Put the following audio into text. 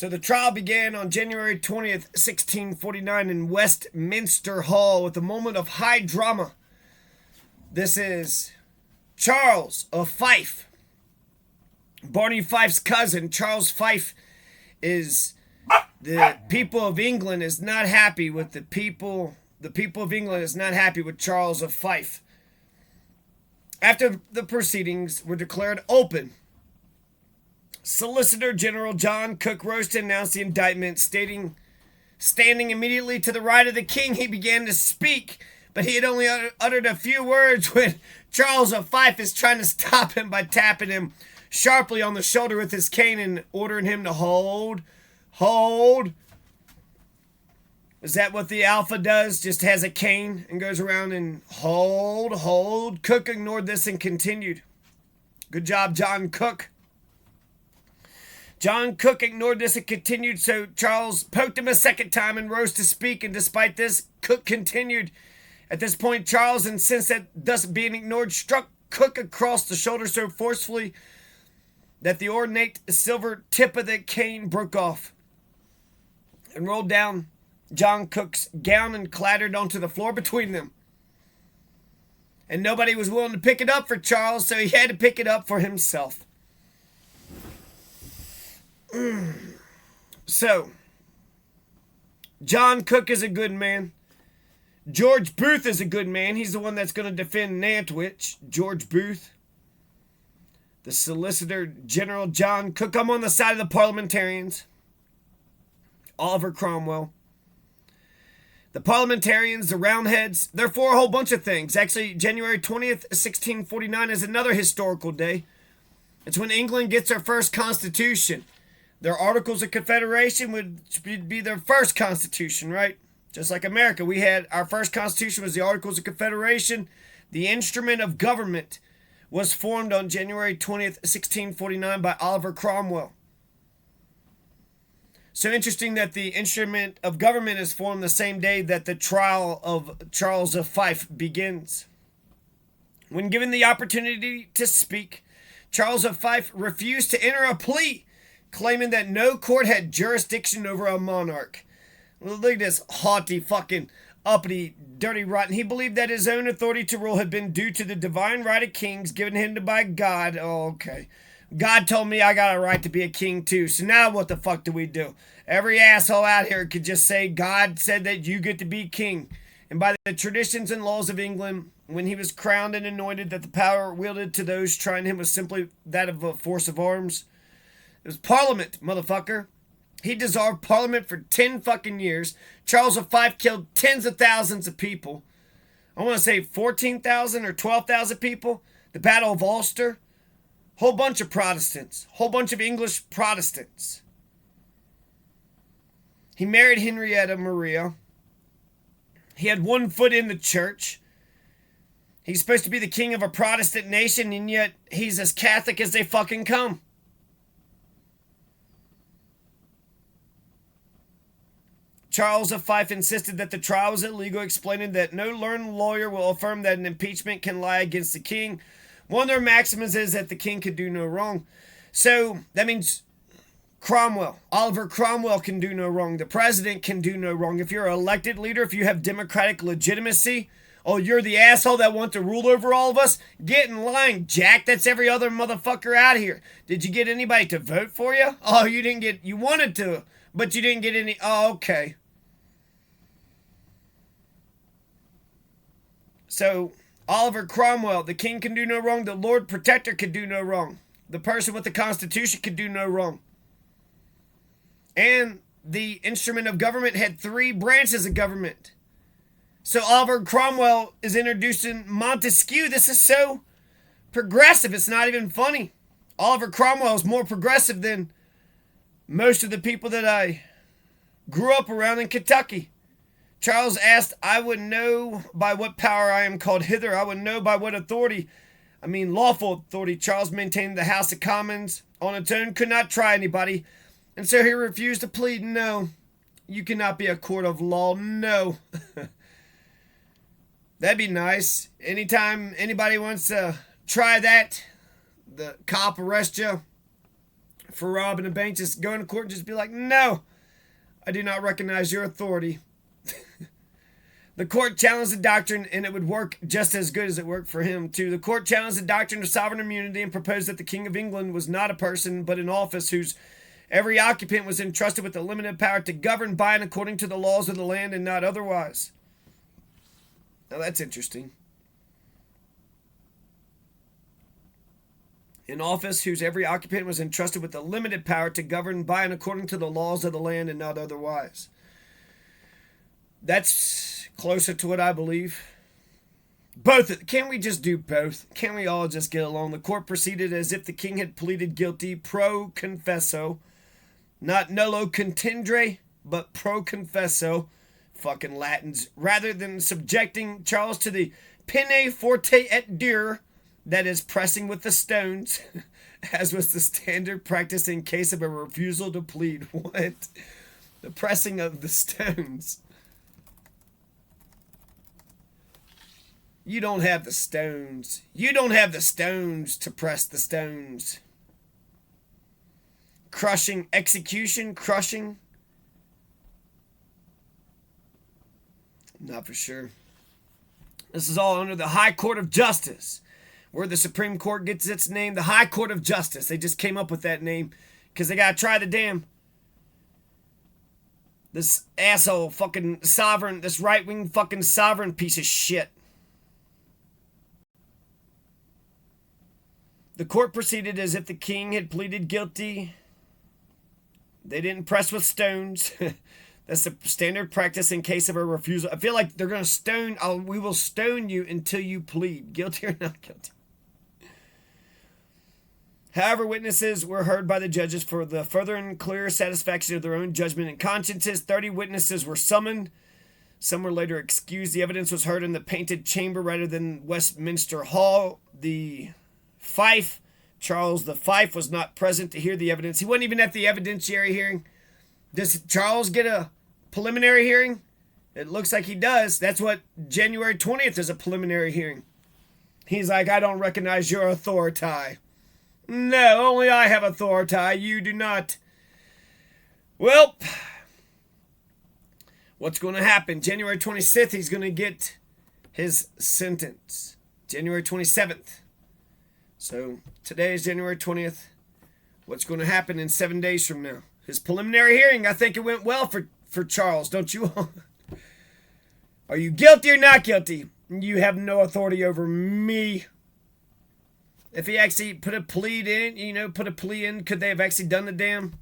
So the trial began on January 20th, 1649 in Westminster Hall with a moment of high drama. This is Charles of Fife. Barney Fife's cousin, Charles Fife, is the people of England is not happy with the people of England is not happy with Charles of Fife. After the proceedings were declared open, Solicitor General John Cook rose to announce the indictment, standing immediately to the right of the king. He began to speak, but he had only uttered a few words when Charles of Fife is trying to stop him by tapping him sharply on the shoulder with his cane and ordering him to hold. Is that what the alpha does? Just has a cane and goes around and hold. Cook ignored this and continued. Good job, John Cook. John Cook ignored this and continued, so Charles poked him a second time and rose to speak, and despite this, Cook continued. At this point, Charles, incensed at thus being ignored, struck Cook across the shoulder so forcefully that the ornate silver tip of the cane broke off and rolled down John Cook's gown and clattered onto the floor between them. And nobody was willing to pick it up for Charles, so he had to pick it up for himself. So, John Cook is a good man. George Booth is a good man. He's the one that's going to defend Nantwich. George Booth. The Solicitor General John Cook. I'm on the side of the parliamentarians. Oliver Cromwell. The parliamentarians, the Roundheads, they're for a whole bunch of things. Actually, January 20th, 1649 is another historical day. It's when England gets their first constitution. Their Articles of Confederation would be their first constitution, right? Just like America, we had our first constitution was the Articles of Confederation. The instrument of government was formed on January 20th, 1649 by Oliver Cromwell. So interesting that the instrument of government is formed the same day that the trial of Charles of Fife begins. When given the opportunity to speak, Charles of Fife refused to enter a plea, claiming that no court had jurisdiction over a monarch. Look at this haughty, fucking, uppity, dirty, rotten. He believed that his own authority to rule had been due to the divine right of kings given him by God. Oh, okay. God told me I got a right to be a king too. So now what the fuck do we do? Every asshole out here could just say God said that you get to be king. And by the traditions and laws of England, when he was crowned and anointed, that the power wielded to those trying him was simply that of a force of arms. It was Parliament, motherfucker. He dissolved Parliament for 10 fucking years. Charles of Fife killed tens of thousands of people. I want to say 14,000 or 12,000 people. The Battle of Ulster. Whole bunch of Protestants. Whole bunch of English Protestants. He married Henrietta Maria. He had one foot in the church. He's supposed to be the king of a Protestant nation, and yet he's as Catholic as they fucking come. Charles of Fife insisted that the trial was illegal, explaining that no learned lawyer will affirm that an impeachment can lie against the king. One of their maxims is that the king could do no wrong. So that means Oliver Cromwell can do no wrong. The president can do no wrong. If you're an elected leader, if you have democratic legitimacy, oh, you're the asshole that wants to rule over all of us? Get in line, Jack. That's every other motherfucker out here. Did you get anybody to vote for you? Oh, you wanted to, but you didn't get any. Oh, okay. So, Oliver Cromwell, the king can do no wrong. The Lord Protector could do no wrong. The person with the Constitution could do no wrong. And the instrument of government had 3 branches of government. So Oliver Cromwell is introducing Montesquieu. This is so progressive. It's not even funny. Oliver Cromwell is more progressive than most of the people that I grew up around in Kentucky. Charles asked, I would know by what power I am called hither. I would know by what authority. I mean, lawful authority. Charles maintained the House of Commons on its own, could not try anybody. And so he refused to plead. No, you cannot be a court of law. No. That'd be nice. Anytime anybody wants to try that, the cop arrests you for robbing a bank, just go into court and just be like, no, I do not recognize your authority. The court challenged the doctrine, and it would work just as good as it worked for him, too. The court challenged the doctrine of sovereign immunity and proposed that the King of England was not a person, but an office whose every occupant was entrusted with the limited power to govern by and according to the laws of the land and not otherwise. Now that's interesting. An office whose every occupant was entrusted with the limited power to govern by and according to the laws of the land and not otherwise. That's closer to what I believe. Both. Can't we just do both? Can't we all just get along? The court proceeded as if the king had pleaded guilty pro confesso. Not nolo contendere, but pro confesso. Fucking Latins. Rather than subjecting Charles to the pene forte et dure, that is, pressing with the stones, as was the standard practice in case of a refusal to plead. What? The pressing of the stones. You don't have the stones. You don't have the stones to press the stones. Crushing, execution, crushing. Not for sure. This is all under the High Court of Justice, where the Supreme Court gets its name, the High Court of Justice. They just came up with that name because they got to try the damn. This asshole fucking sovereign, this right-wing fucking sovereign piece of shit. The court proceeded as if the king had pleaded guilty. They didn't press with stones. That's the standard practice in case of a refusal. I feel like they're going to stone. We will stone you until you plead, guilty or not guilty. However, witnesses were heard by the judges for the further and clearer satisfaction of their own judgment and consciences. 30 witnesses were summoned. Some were later excused. The evidence was heard in the Painted Chamber rather than Westminster Hall. The Fife, Charles the Fife, was not present to hear the evidence. He wasn't even at the evidentiary hearing. Does Charles get a preliminary hearing? It looks like he does. That's what January 20th is, a preliminary hearing. He's like, I don't recognize your authority. No, only I have authority. You do not. Well, what's going to happen? January 26th, he's going to get his sentence. January 27th. So today is January 20th. What's going to happen in 7 days from now? His preliminary hearing, I think it went well for Charles, don't you all? Are you guilty or not guilty? You have no authority over me. If he actually put a plea in, could they have actually done the damn?